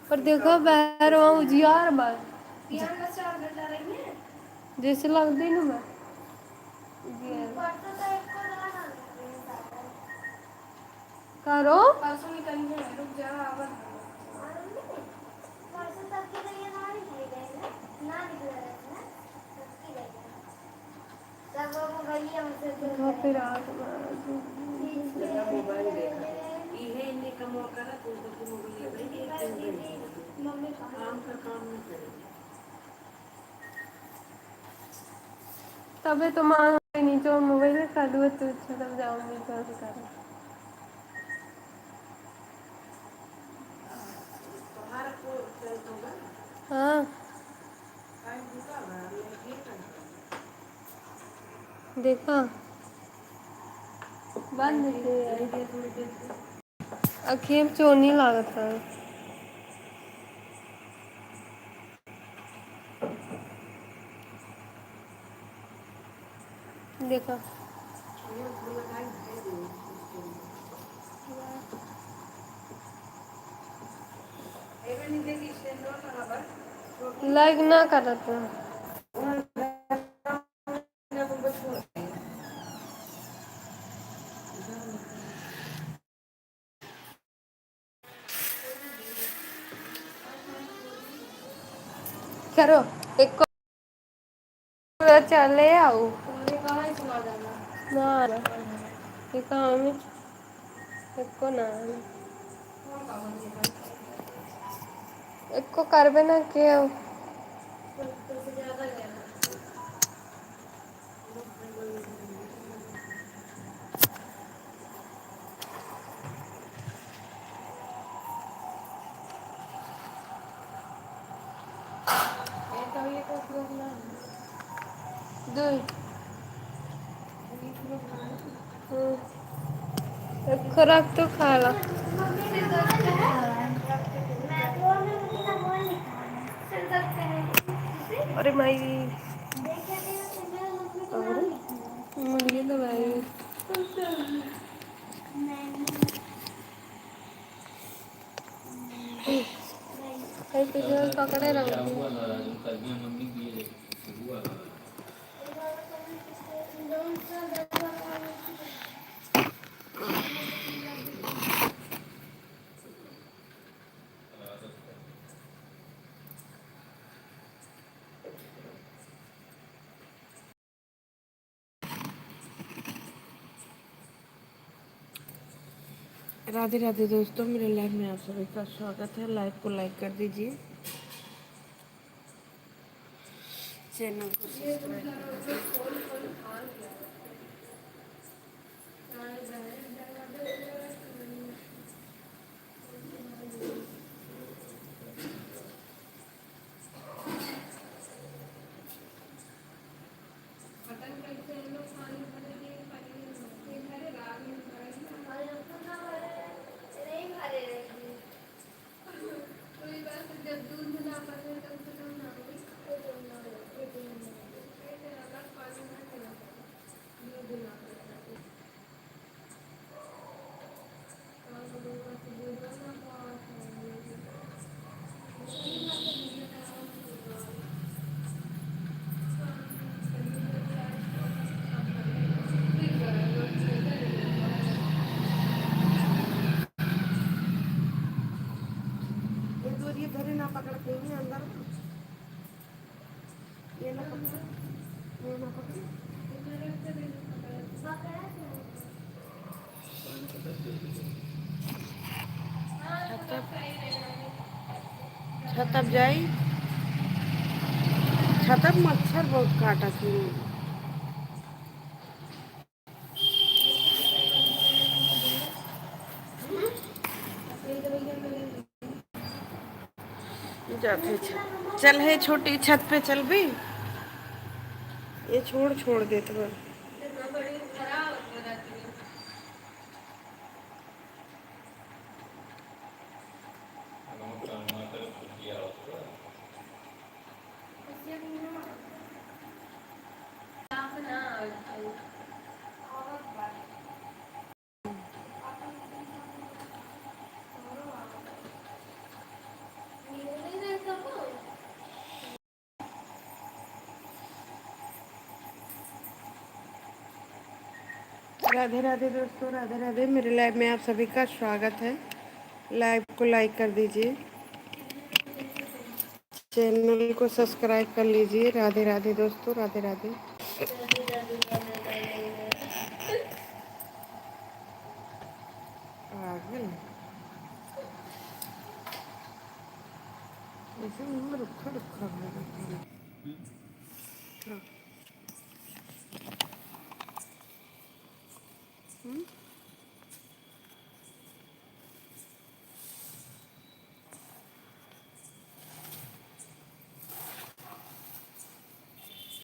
पर देखो बाहर वहाँ उजियार बा जैसे लगती ना मैं करो फिर मोबाइल देखा इहे इन्हें का मौका ना तो मोबाइल काम का काम नहीं करेगी तबे तो माँ नीचे मोबाइल कर दो तो तब जाऊंगी तो कर हाँ देखा बंद अखियाँ चोनी लागत है देखा लाइक ना करत है करो एक चले आओ ना ये काम एको ना एको करबे ना के दुई एको रख तो खाला अरे माई मुर्गी दबाई कहीं पे जो पकड़े रहो राधे राधे दोस्तों, मेरे लाइव में आप सभी का स्वागत है। लाइव को लाइक कर दीजिए, चैनल को सब्सक्राइब कर दीजिए। ये धरे ना पकड़ते ही अंदर ये ना पकड़ ये ना पकड़ छतप जाई छतप मच्छर बहुत काटा थी जाते चल है छोटी छत पे चल भी ये छोड़ देते बस राधे राधे दोस्तों, राधे राधे। मेरे लाइव में आप सभी का स्वागत है। लाइव को लाइक कर दीजिए, चैनल को सब्सक्राइब कर लीजिए। राधे राधे दोस्तों, राधे राधे। पागल ऐसे मुंह में रुखा रुखा हो रहा है।